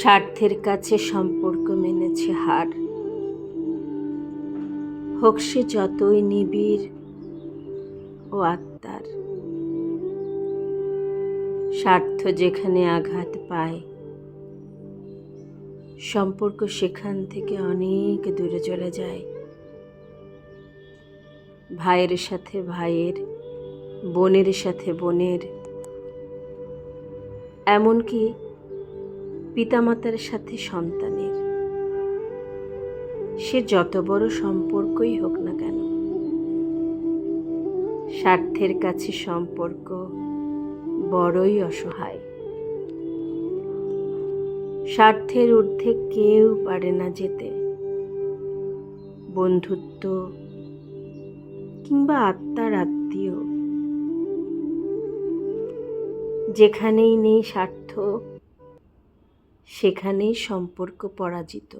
স্বার্থের কাছে সম্পর্ক মেনেছে হার, হোক সে যতই নিবিড় ও আত্মার। স্বার্থ যেখানে আঘাত পায়, সম্পর্ক সেখান থেকে অনেক দূরে চলে যায়। ভাইয়ের সাথে ভাইয়ের, বোনের সাথে বোনের, এমনকি পিতামাতার সাথে সন্তানের। সে যত বড় সম্পর্কই হোক না কেন, স্বার্থের কাছে সম্পর্ক বড়ই অসহায়। স্বার্থের ঊর্ধ্বে কেউ পারে না যেতে। বন্ধুত্ব কিংবা আত্মার আত্মীয়, যেখানেই নেই স্বার্থ, সেখানেই সম্পর্ক পরাজিত।